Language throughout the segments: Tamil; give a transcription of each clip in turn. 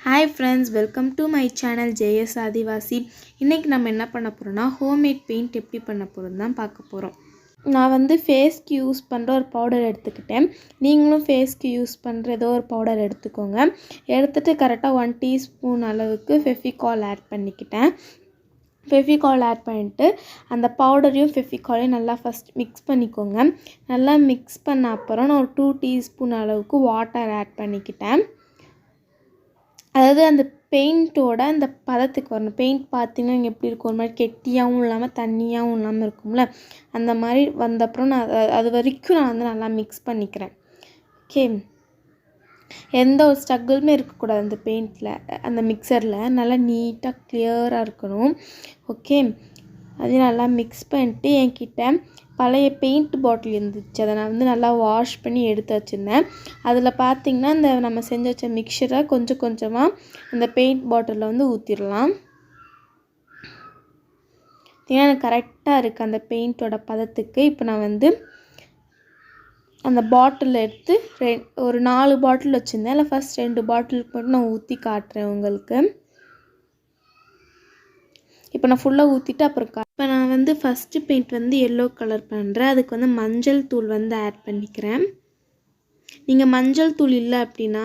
Hi friends, welcome to my channel JS Adivasi. இன்னைக்கு நம்ம என்ன பண்ண போறோம்னா ஹோம்மேட் பெயிண்ட் எப்படி பண்ண போறோம் தான் பார்க்க போறோம். நான் வந்து ஃபேஸ்க்கு யூஸ் பண்ற ஒரு பவுடர் எடுத்துக்கிட்டேன். நீங்களும் ஃபேஸ்க்கு யூஸ் பண்ற ஏதோ ஒரு பவுடர் எடுத்துக்கோங்க. எடுத்துட்டு கரெக்ட்டா 1 டீஸ்பூன் அளவுக்கு ஃபெவிகால் ஆட் பண்ணிக்கிட்டேன். ஃபெவிகால் ஆட் பண்ணிட்டு அந்த பவுடரையும் ஃபெவிகாலையும் நல்லா ஃபர்ஸ்ட் மிக்ஸ் பண்ணிக்கோங்க. நல்லா மிக்ஸ் பண்ண அப்புறம் நான் ஒரு 2 டீஸ்பூன் அளவுக்கு வாட்டர் ஆட் பண்ணிக்கிட்டேன். அதாவது அந்த பெயிண்ட்டோட அந்த பதத்துக்கு வரணும். பெயிண்ட் பார்த்தீங்கன்னா எப்படி இருக்கும், ஒரு மாதிரி கெட்டியாகவும் இல்லாமல் தண்ணியாகவும் இல்லாமல் இருக்கும்ல, அந்த மாதிரி வந்தப்புறம் நான் அது வரைக்கும் நான் வந்து நல்லா மிக்ஸ் பண்ணிக்கிறேன். ஓகே, எந்த ஒரு ஸ்ட்ரகிளுமே இருக்கக்கூடாது அந்த பெயிண்டில், அந்த மிக்சரில் நல்லா நீட்டாக கிளியராக இருக்கணும். ஓகே, அதையும் நல்லா மிக்ஸ் பண்ணிட்டு என்கிட்ட பழைய பெயிண்ட் பாட்டில் இருந்துச்சு, அதை நான் வந்து நல்லா வாஷ் பண்ணி எடுத்து வச்சுருந்தேன். அதில் பார்த்திங்கன்னா இந்த நம்ம செஞ்சு வச்ச மிக்சரை கொஞ்சம் கொஞ்சமாக அந்த பெயிண்ட் பாட்டிலில் வந்து ஊற்றிடலாம். ஏன்னா எனக்கு கரெக்டாக இருக்குது அந்த பெயிண்ட்டோட பதத்துக்கு. இப்போ நான் வந்து அந்த பாட்டில் எடுத்து ஒரு 4 பாட்டில் வச்சுருந்தேன். அதில் ஃபஸ்ட் 2 பாட்டிலுக்கு மட்டும் நான் ஊற்றி காட்டுறேன் உங்களுக்கு. இப்போ நான் ஃபுல்லாக ஊற்றிட்டு அப்புறம் இப்போ நான் வந்து ஃபஸ்ட்டு பெயிண்ட் வந்து எல்லோ கலர் பண்ணுறேன். அதுக்கு வந்து மஞ்சள் தூள் வந்து ஆட் பண்ணிக்கிறேன். நீங்கள் மஞ்சள் தூள் இல்லை அப்படின்னா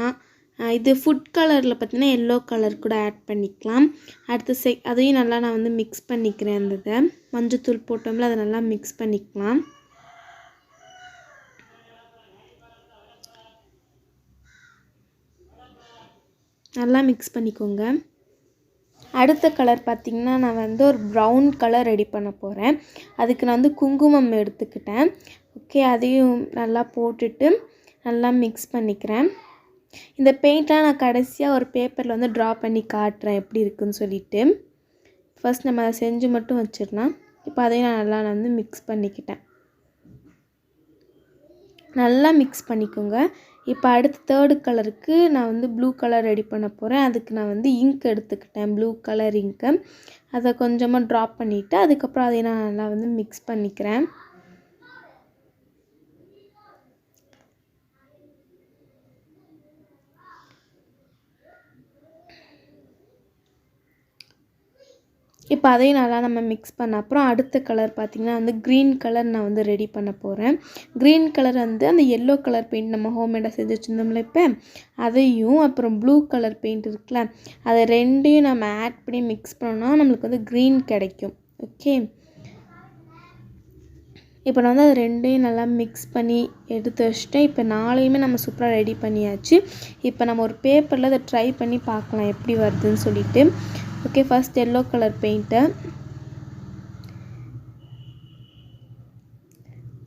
இது ஃபுட் கலரில் பார்த்தீங்கன்னா எல்லோ கலர் கூட ஆட் பண்ணிக்கலாம். அடுத்து அதையும் நல்லா நான் வந்து மிக்ஸ் பண்ணிக்கிறேன். அந்த இதை மஞ்சள் தூள் போட்டோம்ல, அதை நல்லா மிக்ஸ் பண்ணிக்கலாம். நல்லா மிக்ஸ் பண்ணிக்கோங்க. அடுத்த கலர் பார்த்திங்கன்னா நான் வந்து ஒரு ப்ரௌன் கலர் ரெடி பண்ண போகிறேன். அதுக்கு நான் வந்து குங்குமம் எடுத்துக்கிட்டேன். ஓகே, அதையும் நல்லா போட்டுட்டு நல்லா மிக்ஸ் பண்ணிக்கிறேன். இந்த பெயிண்ட்லாம் நான் கடைசியாக ஒரு பேப்பரில் வந்து ட்ரா பண்ணி காட்டுறேன் எப்படி இருக்குதுன்னு சொல்லிவிட்டு. ஃபர்ஸ்ட் நம்ம அதை செஞ்சு மட்டும் வச்சிடலாம். இப்போ அதையும் நான் வந்து மிக்ஸ் பண்ணிக்கிட்டேன். நல்லா மிக்ஸ் பண்ணிக்கோங்க. இப்போ அடுத்து 3rd கலருக்கு நான் வந்து ப்ளூ கலர் ரெடி பண்ண போகிறேன். அதுக்கு நான் வந்து இங்க் எடுத்துக்கிட்டேன், ப்ளூ கலர் இங்க்கு. அதை கொஞ்சமாக ட்ராப் பண்ணிவிட்டு அதுக்கப்புறம் அதை நான் நல்லா வந்து மிக்ஸ் பண்ணிக்கிறேன். இப்போ அதையும் நல்லா நம்ம மிக்ஸ் பண்ண அப்புறம் அடுத்த கலர் பார்த்திங்கன்னா வந்து க்ரீன் கலர் நான் வந்து ரெடி பண்ண போகிறேன். க்ரீன் கலர் வந்து அந்த எல்லோ கலர் பெயிண்ட் நம்ம ஹோம்மேடாக செஞ்சு வச்சுருந்தோம்ல, இப்போ அதையும் அப்புறம் ப்ளூ கலர் பெயிண்ட் இருக்குல்ல, அதை ரெண்டையும் நம்ம ஆட் பண்ணி மிக்ஸ் பண்ணோம்னா நம்மளுக்கு வந்து க்ரீன் கிடைக்கும். ஓகே, இப்போ நான் வந்து அது ரெண்டையும் நல்லா மிக்ஸ் பண்ணி எடுத்து வச்சுட்டேன். இப்போ 4யுமே நம்ம சூப்பராக ரெடி பண்ணியாச்சு. இப்போ நம்ம ஒரு பேப்பரில் அதை ட்ரை பண்ணி பார்க்கலாம் எப்படி வருதுன்னு சொல்லிட்டு. ஓகே, ஃபர்ஸ்ட் எல்லோ கலர் பெயிண்ட்டை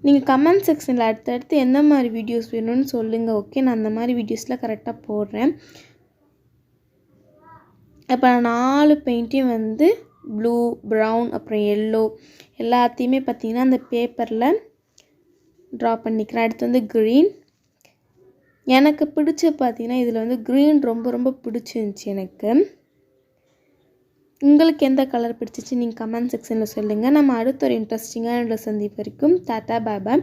நீங்கள் கமெண்ட் செக்ஷனில் அடுத்தடுத்து எந்த மாதிரி வீடியோஸ் வேணும்னு சொல்லுங்கள். ஓகே, நான் அந்த மாதிரி வீடியோஸில் கரெக்டாக போடுறேன். இப்போ நான் 4 பெயிண்ட்டையும் வந்து ப்ளூ, ப்ரௌன் அப்புறம் எல்லோ எல்லாத்தையுமே பார்த்திங்கன்னா அந்த பேப்பரில் ட்ரா பண்ணிக்கிறேன். அடுத்து வந்து க்ரீன். எனக்கு பிடிச்ச பார்த்திங்கன்னா இதில் வந்து க்ரீன் ரொம்ப ரொம்ப பிடிச்சிருந்துச்சி எனக்கு. உங்களுக்கு எந்த கலர் பிடிச்சிச்சு நீங்கள் கமெண்ட் செக்ஷனில் சொல்லுங்கள். நம்ம அடுத்த ஒரு இன்ட்ரெஸ்டிங்கான சந்திப்பு வரைக்கும் டாட்டா, பாய் பாய்.